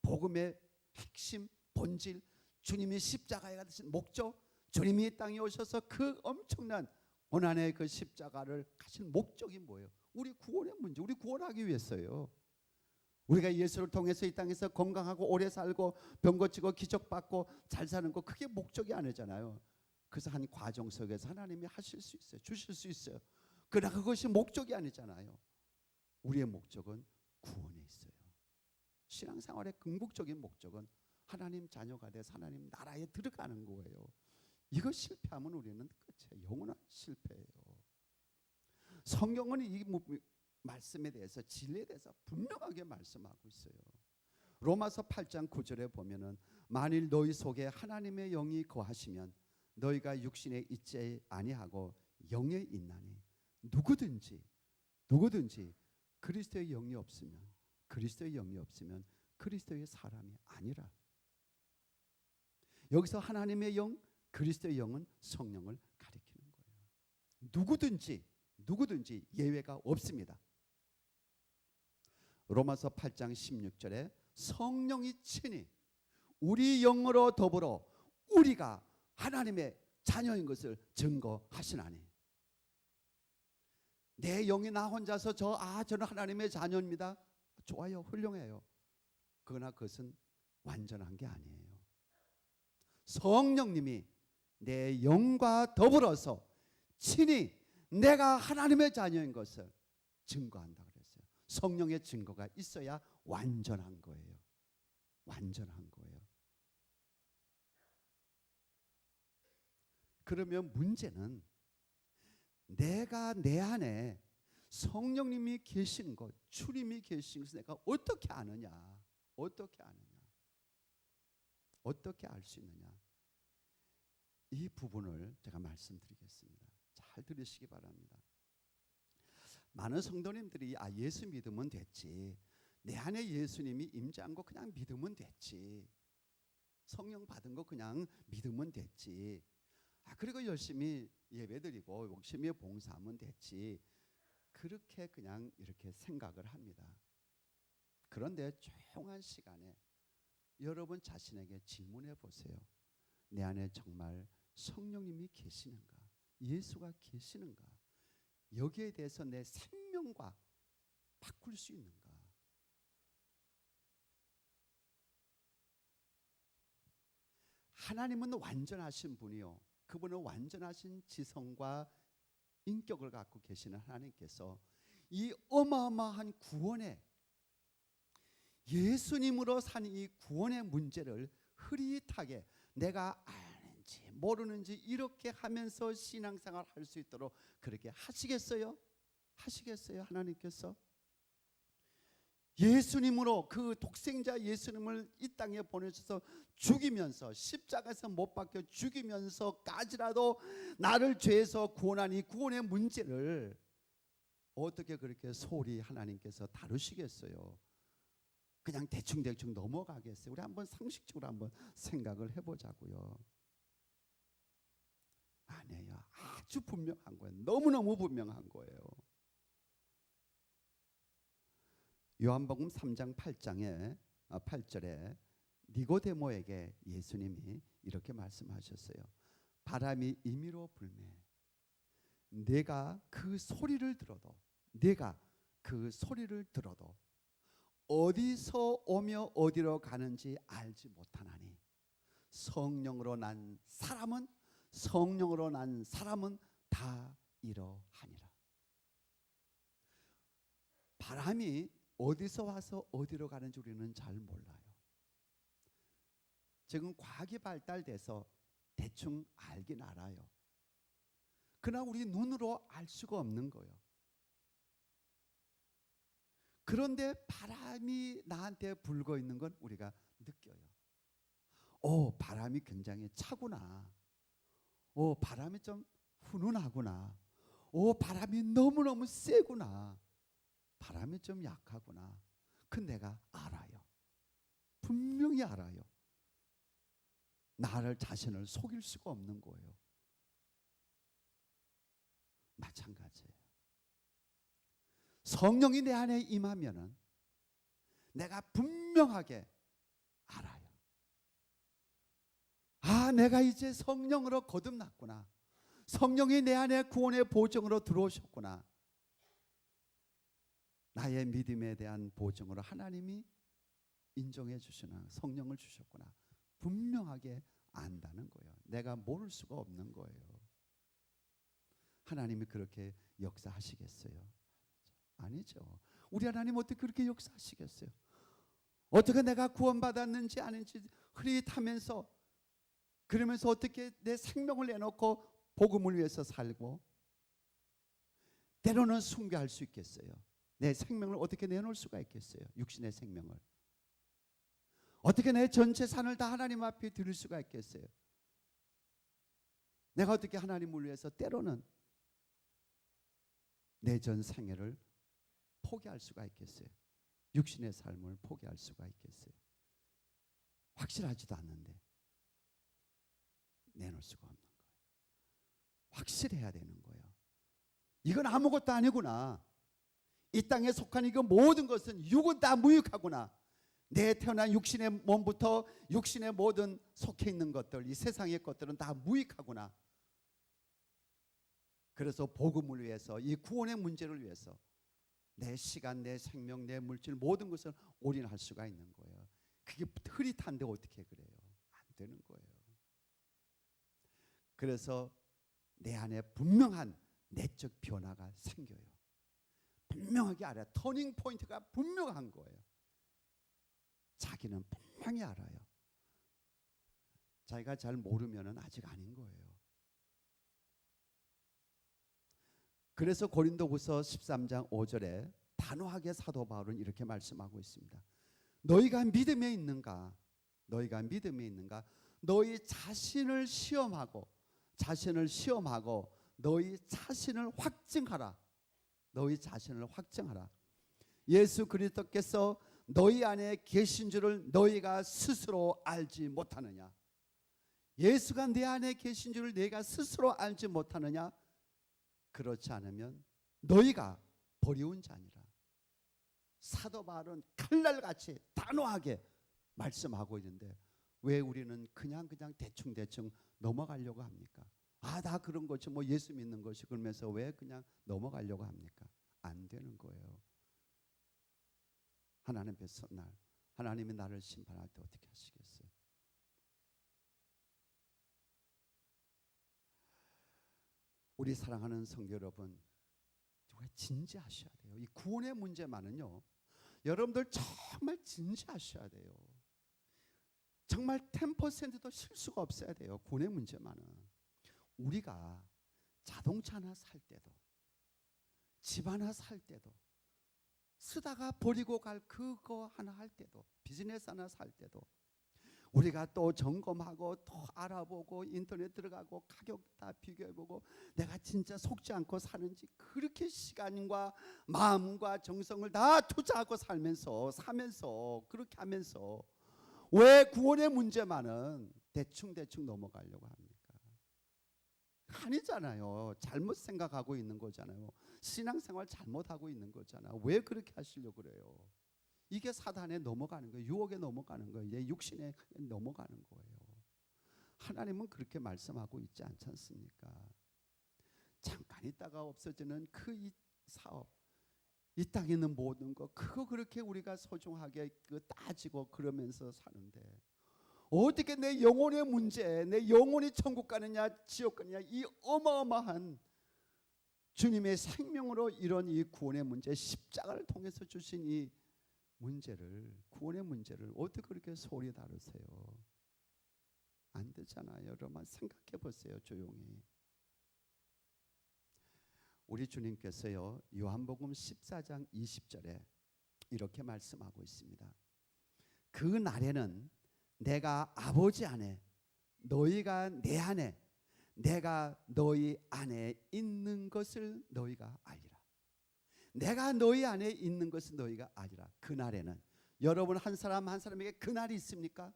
복음의 핵심, 본질, 주님이 십자가에 가신 목적, 주님이 이 땅에 오셔서 그 엄청난 고난의 그 십자가를 가신 목적이 뭐예요? 우리 구원의 문제, 우리 구원하기 위해서요. 우리가 예수를 통해서 이 땅에서 건강하고 오래 살고 병 고치고 기적받고 잘 사는 거, 그게 목적이 아니잖아요. 그래서 한 과정 속에서 하나님이 하실 수 있어요. 주실 수 있어요. 그러나 그것이 목적이 아니잖아요. 우리의 목적은 구원에 있어요. 신앙생활의 궁극적인 목적은 하나님 자녀가 돼서 하나님 나라에 들어가는 거예요. 이거 실패하면 우리는 끝이에요. 영원한 실패예요. 성경은 이 말씀에 대해서, 진리에 대해서 분명하게 말씀하고 있어요. 로마서 8장 9절에 보면은 만일 너희 속에 하나님의 영이 거하시면 너희가 육신에 있지 아니하고 영에 있나니 누구든지 그리스도의 영이 없으면 그리스도의 사람이 아니라. 여기서 하나님의 영, 그리스도의 영은 성령을 가리키는 거예요. 누구든지 예외가 없습니다. 로마서 8장 16절에 성령이 친히 우리 영으로 더불어 우리가 하나님의 자녀인 것을 증거하시나니. 내 영이 나 혼자서 저는 하나님의 자녀입니다. 좋아요, 훌륭해요. 그러나 그것은 완전한 게 아니에요. 성령님이 내 영과 더불어서 친히 내가 하나님의 자녀인 것을 증거한다 그랬어요. 성령의 증거가 있어야 완전한 거예요. 완전한 거예요. 그러면 문제는 내가 내 안에 성령님이 계신 것, 주님이 계신 것을 내가 어떻게 아느냐? 어떻게 알 수 있느냐? 이 부분을 제가 말씀드리겠습니다. 잘 들으시기 바랍니다. 많은 성도님들이 예수 믿으면 됐지, 내 안에 예수님이 임재한 거 그냥 믿으면 됐지, 성령 받은 거 그냥 믿으면 됐지, 그리고 열심히 예배드리고 열심히 봉사하면 됐지, 그렇게 그냥 이렇게 생각을 합니다. 그런데 조용한 시간에 여러분 자신에게 질문해 보세요. 내 안에 정말 성령님이 계시는가? 예수가 계시는가? 여기에 대해서 내 생명과 바꿀 수 있는가? 하나님은 완전하신 분이요, 그분은 완전하신 지성과 인격을 갖고 계시는 하나님께서 이 어마어마한 구원에, 예수님으로 산 이 구원의 문제를 흐릿하게 내가 아는지 모르는지 이렇게 하면서 신앙생활 할 수 있도록 그렇게 하시겠어요? 하나님께서? 예수님으로, 그 독생자 예수님을 이 땅에 보내셔서 죽이면서, 십자가에서 못 박혀 죽이면서까지라도 나를 죄에서 구원한 이 구원의 문제를 어떻게 그렇게 소홀히 하나님께서 다루시겠어요? 그냥 대충 넘어가겠어요? 우리 한번 상식적으로 한번 생각을 해보자고요. 아니에요. 아주 분명한 거예요. 너무너무 분명한 거예요. 요한복음 3장 8절에 니고데모에게 예수님이 이렇게 말씀하셨어요. 바람이 임의로 불매 내가 그 소리를 들어도 어디서 오며 어디로 가는지 알지 못하나니 성령으로 난 사람은 다 이러하니라. 바람이 어디서 와서 어디로 가는지 우리는 잘 몰라요. 지금 과학이 발달돼서 대충 알긴 알아요. 그러나 우리 눈으로 알 수가 없는 거예요. 그런데 바람이 나한테 불고 있는 건 우리가 느껴요. 바람이 굉장히 차구나. 바람이 좀 훈훈하구나. 바람이 너무너무 세구나. 바람이 좀 약하구나. 내가 알아요. 분명히 알아요. 나를 자신을 속일 수가 없는 거예요. 마찬가지예요. 성령이 내 안에 임하면은 내가 분명하게 알아요. 내가 이제 성령으로 거듭났구나. 성령이 내 안에 구원의 보증으로 들어오셨구나. 나의 믿음에 대한 보증으로 하나님이 인정해 주시나 성령을 주셨구나. 분명하게 안다는 거예요. 내가 모를 수가 없는 거예요. 하나님이 그렇게 역사하시겠어요? 아니죠. 우리 하나님 어떻게 그렇게 역사하시겠어요? 어떻게 내가 구원받았는지 아닌지 흐릿하면서 그러면서 어떻게 내 생명을 내놓고 복음을 위해서 살고 때로는 숭배할 수 있겠어요? 내 생명을 어떻게 내놓을 수가 있겠어요? 육신의 생명을 어떻게 내 전 재산을 다 하나님 앞에 드릴 수가 있겠어요? 내가 어떻게 하나님을 위해서 때로는 내 전 생애를 포기할 수가 있겠어요? 육신의 삶을 포기할 수가 있겠어요? 확실하지도 않는데 내놓을 수가 없는 거예요. 확실해야 되는 거예요. 이건 아무것도 아니구나. 이 땅에 속한 이거 모든 것은 육은 다 무익하구나. 내 태어난 육신의 몸부터 육신의 모든 속해 있는 것들, 이 세상의 것들은 다 무익하구나. 그래서 복음을 위해서, 이 구원의 문제를 위해서 내 시간, 내 생명, 내 물질 모든 것을 올인할 수가 있는 거예요. 그게 흐릿한데 어떻게 그래요? 안 되는 거예요. 그래서 내 안에 분명한 내적 변화가 생겨요. 분명하게 알아요. 터닝 포인트가 분명한 거예요. 자기는 분명히 알아요. 자기가 잘 모르면 아직 아닌 거예요. 그래서 고린도후서 13장 5절에 단호하게 사도 바울은 이렇게 말씀하고 있습니다. 너희가 믿음에 있는가? 너희가 믿음에 있는가? 너희 자신을 시험하고 너희 자신을 확증하라. 너희 자신을 확증하라. 예수 그리스도께서 너희 안에 계신 줄을 너희가 스스로 알지 못하느냐? 예수가 내 안에 계신 줄을 내가 스스로 알지 못하느냐? 그렇지 않으면 너희가 버리운 자니라. 사도 바울은 칼날같이 단호하게 말씀하고 있는데 왜 우리는 그냥 대충 넘어가려고 합니까? 나 그런 거지 뭐 예수 믿는 것이 그러면서 왜 그냥 넘어가려고 합니까? 안 되는 거예요. 하나님이 나를 심판할 때 어떻게 하시겠어요? 우리 사랑하는 성도 여러분, 진지하셔야 돼요. 이 구원의 문제만은요, 여러분들 정말 진지하셔야 돼요. 정말 10%도 실수가 없어야 돼요. 구원의 문제만은. 우리가 자동차 하나 살 때도, 집 하나 살 때도, 쓰다가 버리고 갈 그거 하나 할 때도, 비즈니스 하나 살 때도 우리가 또 점검하고 또 알아보고 인터넷 들어가고 가격 다 비교해보고 내가 진짜 속지 않고 사는지 그렇게 시간과 마음과 정성을 다 투자하고 사면서 그렇게 하면서 왜 구원의 문제만은 대충 넘어가려고 합니까? 아니잖아요. 잘못 생각하고 있는 거잖아요. 신앙생활 잘못하고 있는 거잖아요. 왜 그렇게 하시려고 그래요? 이게 사단에 넘어가는 거예요. 유혹에 넘어가는 거예요. 이제 육신에 넘어가는 거예요. 하나님은 그렇게 말씀하고 있지 않지 않습니까? 잠깐 있다가 없어지는 그 이 사업, 이 땅에 있는 모든 거 그거 그렇게 우리가 소중하게 따지고 그러면서 사는데 어떻게 내 영혼의 문제, 내 영혼이 천국 가느냐 지옥 가느냐 이 어마어마한 주님의 생명으로 이런 이 구원의 문제, 십자가를 통해서 주신 이 문제를, 구원의 문제를 어떻게 그렇게 소홀히 다루세요? 안 되잖아요. 여러분 생각해 보세요. 조용히. 우리 주님께서요, 요한복음 14장 20절에 이렇게 말씀하고 있습니다. 그 날에는 내가 아버지 안에, 너희가 내 안에, 내가 너희 안에 있는 것을 너희가 알리라. 내가 너희 안에 있는 것을 너희가 알리라. 그날에는 여러분 한 사람 한 사람에게 그날이 있습니까?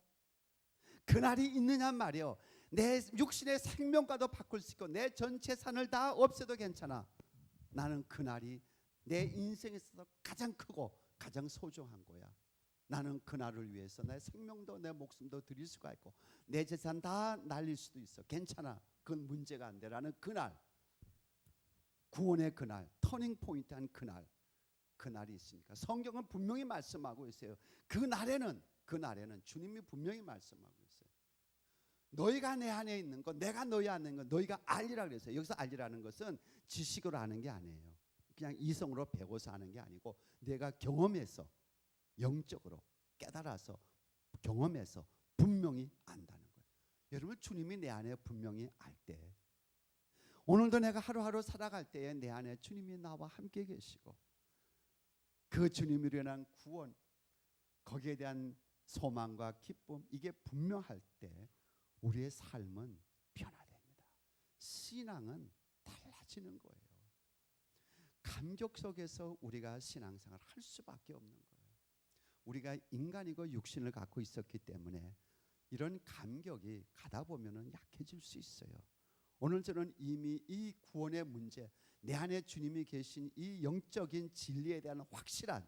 그날이 있느냐 말이요. 내 육신의 생명과도 바꿀 수 있고 내 전 재산을 다 없애도 괜찮아. 나는 그날이 내 인생에 있어서 가장 크고 가장 소중한 거야. 나는 그날을 위해서 내 생명도 내 목숨도 드릴 수가 있고 내 재산 다 날릴 수도 있어. 괜찮아. 그건 문제가 안 돼. 라는 그날, 구원의 그날, 터닝 포인트한 그날이 있으니까 성경은 분명히 말씀하고 있어요. 그날에는 주님이 분명히 말씀하고 있어요. 너희가 내 안에 있는 것, 내가 너희 안에 있는 것 너희가 알리라 그랬어요. 여기서 알리라는 것은 지식으로 아는 게 아니에요. 그냥 이성으로 배워서 아는 게 아니고 내가 경험해서 영적으로 깨달아서 경험해서 분명히 안다는 거예요. 여러분 주님이 내 안에 분명히 알 때 오늘도 내가 하루하루 살아갈 때에 내 안에 주님이 나와 함께 계시고 그 주님으로 인한 구원 거기에 대한 소망과 기쁨 이게 분명할 때 우리의 삶은 변화됩니다. 신앙은 달라지는 거예요. 감격 속에서 우리가 신앙생활을 할 수밖에 없는 거예요. 우리가 인간이고 육신을 갖고 있었기 때문에 이런 감격이 가다 보면은 약해질 수 있어요. 오늘 저는 이미 이 구원의 문제, 내 안에 주님이 계신 이 영적인 진리에 대한 확실한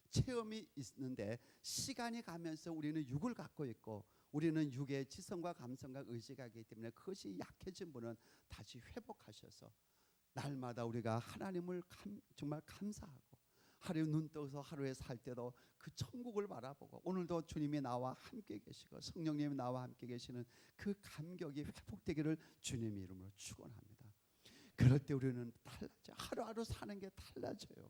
체험이 있는데 시간이 가면서 우리는 육을 갖고 있고 우리는 육의 지성과 감성과 의지가 있기 때문에 그것이 약해진 분은 다시 회복하셔서 날마다 우리가 하나님을 정말 감사하고 하루 눈 떠서 하루에 살 때도 그 천국을 바라보고 오늘도 주님이 나와 함께 계시고 성령님이 나와 함께 계시는 그 감격이 회복되기를 주님의 이름으로 축원합니다. 그럴 때 우리는 달라져. 하루하루 사는 게 달라져요.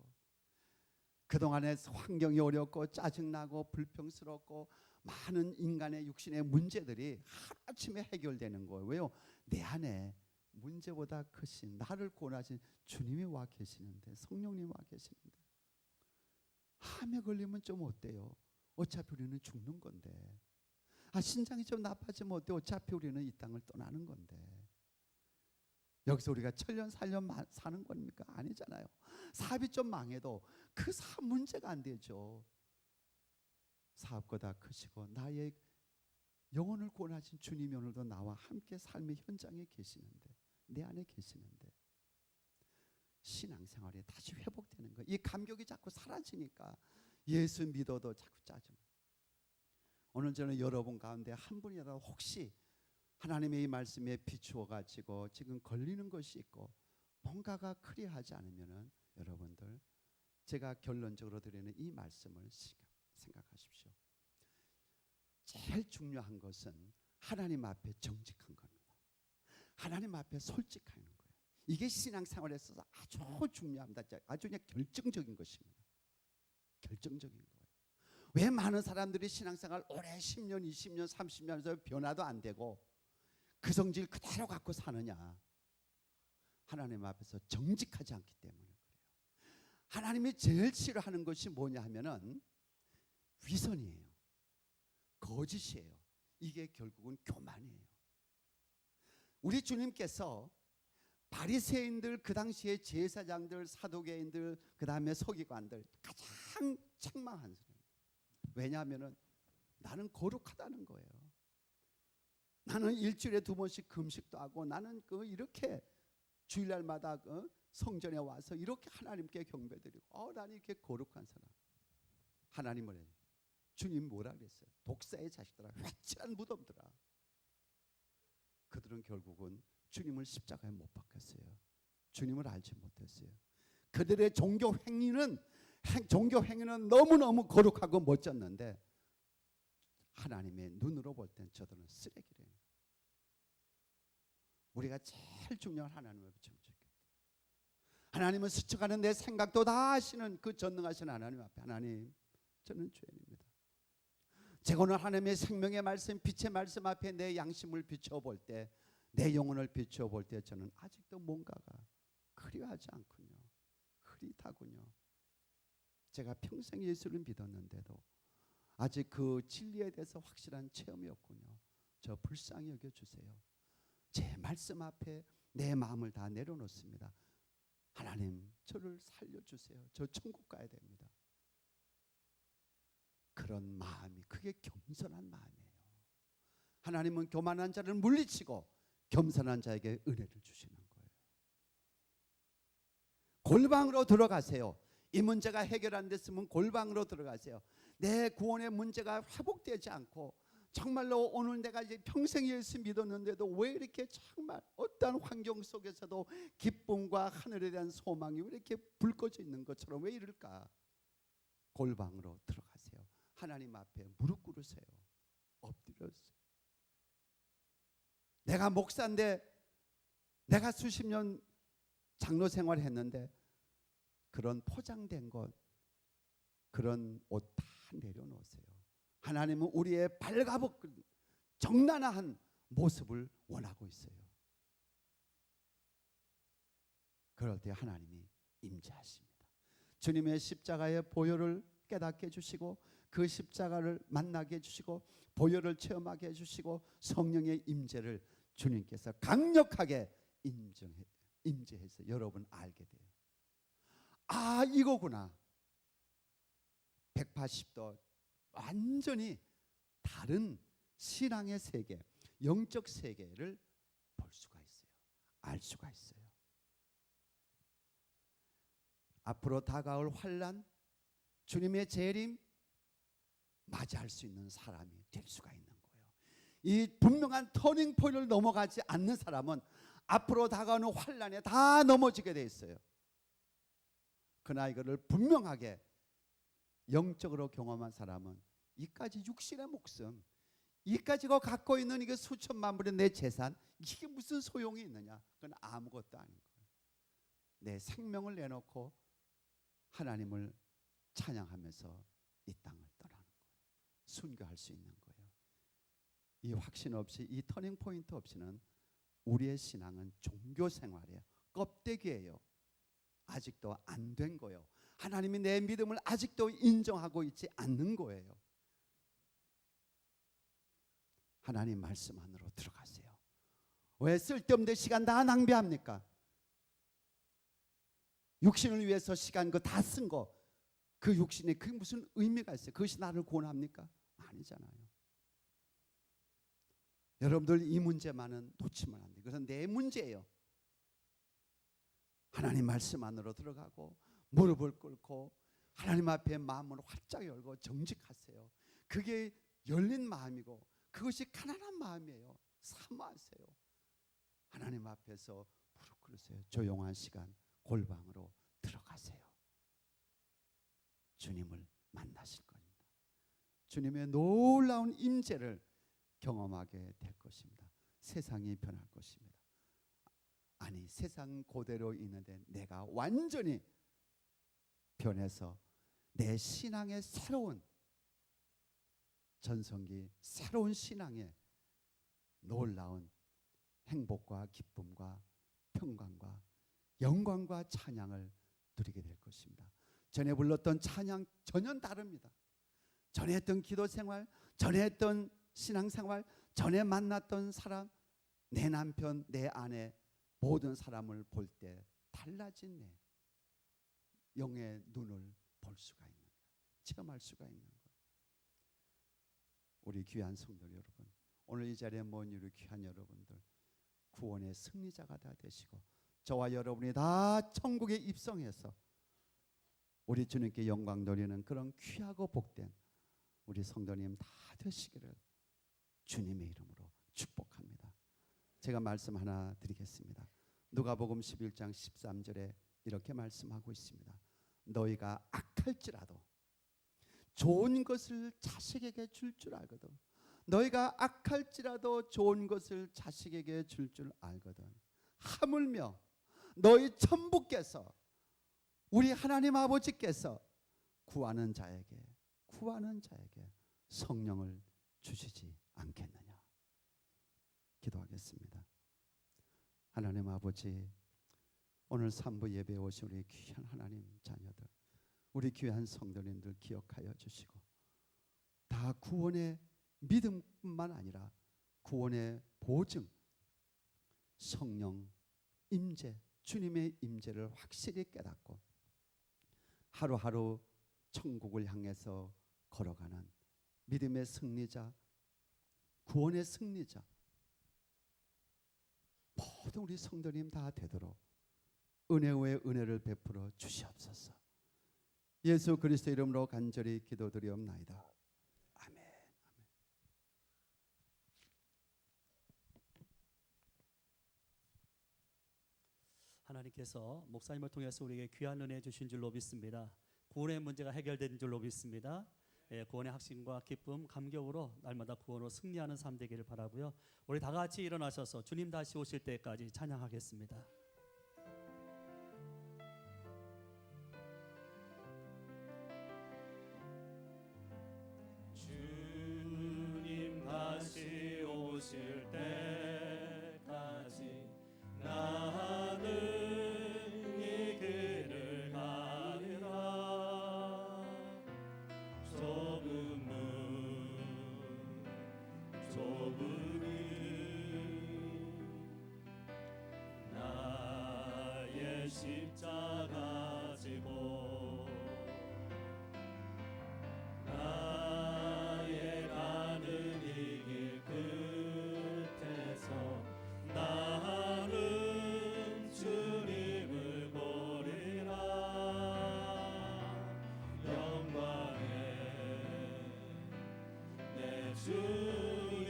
그동안에 환경이 어렵고 짜증나고 불평스럽고 많은 인간의 육신의 문제들이 하루아침에 해결되는 거예요. 왜요? 내 안에 문제보다 크신 나를 구원하신 주님이 와 계시는데 성령님이 와 계시는데 암에 걸리면 좀 어때요? 어차피 우리는 죽는 건데 신장이 좀 나빠지면 어때요? 어차피 우리는 이 땅을 떠나는 건데 여기서 우리가 천년 살년 사는 겁니까? 아니잖아요. 사업이 좀 망해도 그 사업 문제가 안 되죠. 사업보다 크시고 나의 영혼을 구원하신 주님이 오늘도 나와 함께 삶의 현장에 계시는데 내 안에 계시는데 신앙생활이 다시 회복되는 거예요. 이 감격이 자꾸 사라지니까 예수 믿어도 자꾸 짜증. 오늘 저는 여러분 가운데 한 분이라도 혹시 하나님의 이 말씀에 비추어 가지고 지금 걸리는 것이 있고 뭔가가 클리어하지 않으면은 여러분들 제가 결론적으로 드리는 이 말씀을 생각하십시오. 제일 중요한 것은 하나님 앞에 정직한 겁니다. 하나님 앞에 솔직한 거예요. 이게 신앙생활에 있어서 아주 중요합니다. 아주 그냥 결정적인 것입니다. 결정적인 거예요. 왜 많은 사람들이 신앙생활 오래 10년, 20년, 30년에서 변화도 안 되고 그 성질 그대로 갖고 사느냐? 하나님 앞에서 정직하지 않기 때문에 그래요. 하나님이 제일 싫어하는 것이 뭐냐 하면은 위선이에요. 거짓이에요. 이게 결국은 교만이에요. 우리 주님께서 바리새인들, 그 당시에 제사장들, 사두개인들, 그 다음에 서기관들 가장 책망한 사람이에요. 왜냐하면 나는 거룩하다는 거예요. 나는 일주일에 2번씩 금식도 하고, 나는 이렇게 주일날마다 성전에 와서 이렇게 하나님께 경배드리고, 나는 이렇게 거룩한 사람. 하나님을 해요. 주님 뭐라 그랬어요? 독사의 자식들아, 회칠한 무덤들아. 그들은 결국은 주님을 십자가에 못 박혔어요. 주님을 알지 못했어요. 그들의 종교 행위는 너무너무 거룩하고 멋졌는데 하나님의 눈으로 볼 땐 저들은 쓰레기래요. 우리가 제일 중요한 하나님 앞에 정직해야 돼요. 하나님은 스쳐가는 내 생각도 다 아시는 그 전능하신 하나님 앞에, 하나님, 저는 죄인입니다. 제가 오늘 하나님의 생명의 말씀, 빛의 말씀 앞에 내 양심을 비춰볼 때, 내 영혼을 비춰볼 때 저는 아직도 뭔가가 그리워하지 않군요. 흐릿하군요. 제가 평생 예수를 믿었는데도 아직 그 진리에 대해서 확실한 체험이 없군요. 저 불쌍히 여겨주세요. 제 말씀 앞에 내 마음을 다 내려놓습니다. 하나님, 저를 살려주세요. 저 천국 가야 됩니다. 그런 마음이, 그게 겸손한 마음이에요. 하나님은 교만한 자를 물리치고 겸손한 자에게 은혜를 주시는 거예요. 골방으로 들어가세요. 이 문제가 해결 안 됐으면 골방으로 들어가세요. 내 구원의 문제가 회복되지 않고, 정말로 오늘 내가 이제 평생 예수 믿었는데도 왜 이렇게 정말 어떠한 환경 속에서도 기쁨과 하늘에 대한 소망이 왜 이렇게 불 꺼져 있는 것처럼 왜 이럴까? 골방으로 들어가세요. 하나님 앞에 무릎 꿇으세요. 엎드려세요. 내가 목사인데, 내가 수십 년 장로 생활을 했는데 그런 포장된 것, 그런 옷 다 내려놓으세요. 하나님은 우리의 발가벗은 정난한 모습을 원하고 있어요. 그럴 때 하나님이 임재하십니다. 주님의 십자가의 보혈을 깨닫게 해주시고, 그 십자가를 만나게 해주시고, 보혈을 체험하게 해주시고, 성령의 임재를 주님께서 강력하게 임재해서 여러분 알게 돼요. 아, 이거구나. 180도 완전히 다른 신앙의 세계, 영적 세계를 볼 수가 있어요. 알 수가 있어요. 앞으로 다가올 환난, 주님의 재림 맞이할 수 있는 사람이 될 수가 있는 거예요. 이 분명한 터닝 포인트를 넘어가지 않는 사람은 앞으로 다가오는 환난에 다 넘어지게 돼 있어요. 그러나 이거를 분명하게 영적으로 경험한 사람은 이까지 육신의 목숨, 이까지가 갖고 있는 이게 수천만 불의 내 재산, 이게 무슨 소용이 있느냐? 그건 아무것도 아닌 거예요. 내 생명을 내놓고 하나님을 찬양하면서 이 땅을 떠나는 거예요. 순교할 수 있는 거예요. 이 확신 없이, 이 터닝 포인트 없이는 우리의 신앙은 종교 생활이에요. 껍데기예요. 아직도 안 된 거예요. 하나님이 내 믿음을 아직도 인정하고 있지 않는 거예요. 하나님 말씀 안으로 들어가세요. 왜 쓸데없는 시간 다 낭비합니까? 육신을 위해서 시간 그 다 쓴 거, 그 육신에 그게 무슨 의미가 있어요? 그것이 나를 구원합니까? 아니잖아요. 여러분들 이 문제만은 놓치면 안 돼요. 그래서 내 문제예요. 하나님 말씀 안으로 들어가고 무릎을 꿇고 하나님 앞에 마음을 활짝 열고 정직하세요. 그게 열린 마음이고 그것이 가난한 마음이에요. 사모하세요. 하나님 앞에서 무릎 꿇으세요. 조용한 시간 골방으로 들어가세요. 주님을 만나실 겁니다. 주님의 놀라운 임재를 경험하게 될 것입니다. 세상이 변할 것입니다. 아니, 세상 그대로 있는데 내가 완전히 변해서 내 신앙의 새로운 전성기, 새로운 신앙의 놀라운 행복과 기쁨과 평강과 영광과 찬양을 누리게 될 것입니다. 전에 불렀던 찬양 전혀 다릅니다. 전에 했던 기도 생활, 전에 했던 신앙생활, 전에 만났던 사람, 내 남편, 내 아내, 모든 사람을 볼 때 달라진 내 영의 눈을 볼 수가 있는 거예요. 체험할 수가 있는 거예요. 우리 귀한 성도 여러분, 오늘 이 자리에 모인 우리 귀한 여러분들, 구원의 승리자가 다 되시고 저와 여러분이 다 천국에 입성해서 우리 주님께 영광 돌리는 그런 귀하고 복된 우리 성도님 다 되시기를 주님의 이름으로 축복합니다. 제가 말씀 하나 드리겠습니다. 누가복음 11장 13절에 이렇게 말씀하고 있습니다. 너희가 악할지라도 좋은 것을 자식에게 줄 줄 알거든. 너희가 악할지라도 좋은 것을 자식에게 줄 줄 알거든. 하물며 너희 천부께서, 우리 하나님 아버지께서 구하는 자에게 성령을 주시지 않겠느냐. 기도하겠습니다. 하나님 아버지, 오늘 3부 예배에 오신 우리 귀한 하나님 자녀들, 우리 귀한 성도님들 기억하여 주시고 다 구원의 믿음뿐만 아니라 구원의 보증, 성령 임재, 주님의 임재를 확실히 깨닫고 하루하루 천국을 향해서 걸어가는 믿음의 승리자, 구원의 승리자, 모든 우리 성도님 다 되도록 은혜 후에 은혜를 베풀어 주시옵소서. 예수 그리스도 이름으로 간절히 기도드리옵나이다. 아멘. 하나님께서 목사님을 통해서 우리에게 귀한 은혜 주신 줄로 믿습니다. 구원의 문제가 해결된 줄로 믿습니다. 구원의 확신과 기쁨, 감격으로 날마다 구원으로 승리하는 삶 되기를 바라고요. 우리 다 같이 일어나셔서 주님 다시 오실 때까지 찬양하겠습니다. 주님 다시 오실 때까지 나는 이 길을 가리라. 좁으니 나의 십자가 지고 나의 가는 이 길 끝에서 나는 주님을 보리라. 영광의 내 주님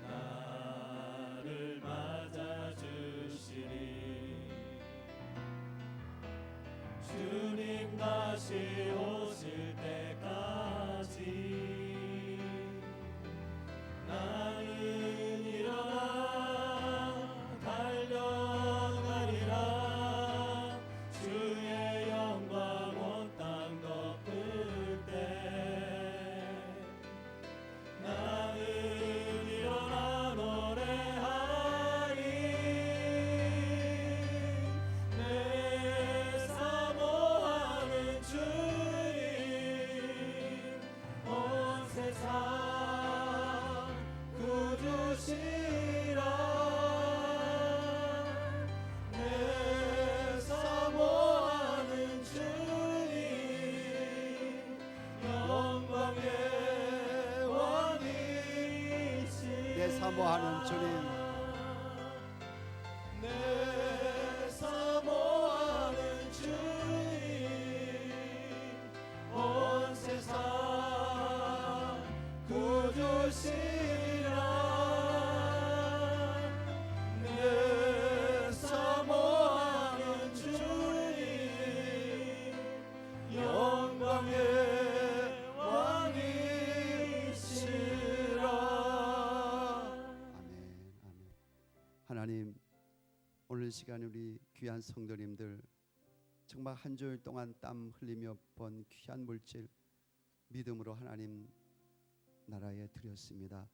나를 맞아주시리. 주님 다시 오실 때까지 나는 일어나 달려가리라. 주의 영광 온 땅 덮을 때 나는 일어나 노래하리. 내 사모하는 주님 온 세상 구주시라. 내 사모하는 주님 영광의 왕이시라. 내 사모하는 주님, 내 사모하는 주님 온 세상 구주시라. 내 사모하는 주님 영광의 왕이시라. 아멘, 아멘. 하나님, 오늘 시간 우리 귀한 성도님들 정말 한 주일 동안 땀 흘리며 번 귀한 물질 믿음으로 하나님 나라에 드렸습니다.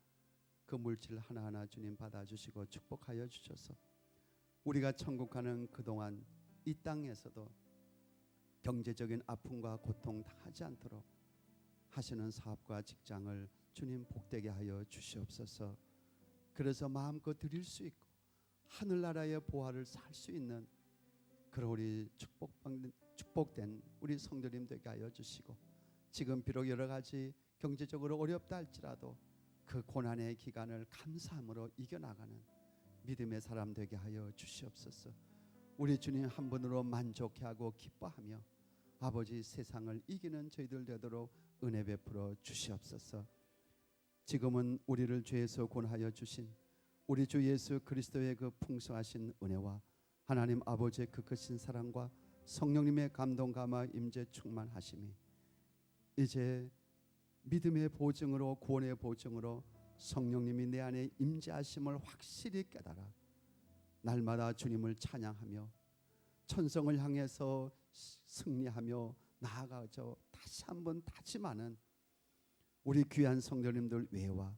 그 물질 하나하나 주님 받아주시고 축복하여 주셔서 우리가 천국 가는 그동안 이 땅에서도 경제적인 아픔과 고통 당하지 않도록 하시는 사업과 직장을 주님 복되게 하여 주시옵소서. 그래서 마음껏 드릴 수 있고 하늘나라의 보화를 살 수 있는 그런 우리 축복된 우리 성도님 되게 하여 주시고, 지금 비록 여러 가지 경제적으로 어렵다 할지라도 그 고난의 기간을 감사함으로 이겨나가는 믿음의 사람 되게 하여 주시옵소서. 우리 주님 한 분으로 만족해하고 기뻐하며 아버지 세상을 이기는 저희들 되도록 은혜 베풀어 주시옵소서. 지금은 우리를 죄에서 구원하여 주신 우리 주 예수 그리스도의 그 풍성하신 은혜와 하나님 아버지의 그 크신 사랑과 성령님의 감동 감화 임재 충만하심이 이제 믿음의 보증으로, 구원의 보증으로 성령님이 내 안에 임재하심을 확실히 깨달아 날마다 주님을 찬양하며 천성을 향해서 승리하며 나아가서 다시 한번 다짐하는 우리 귀한 성도님들 외와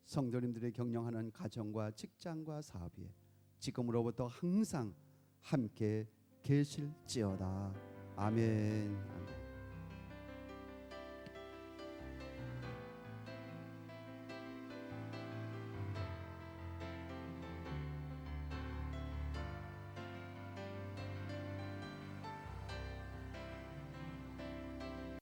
성도님들의 경영하는 가정과 직장과 사업에 지금으로부터 항상 함께 계실지어다. 아멘.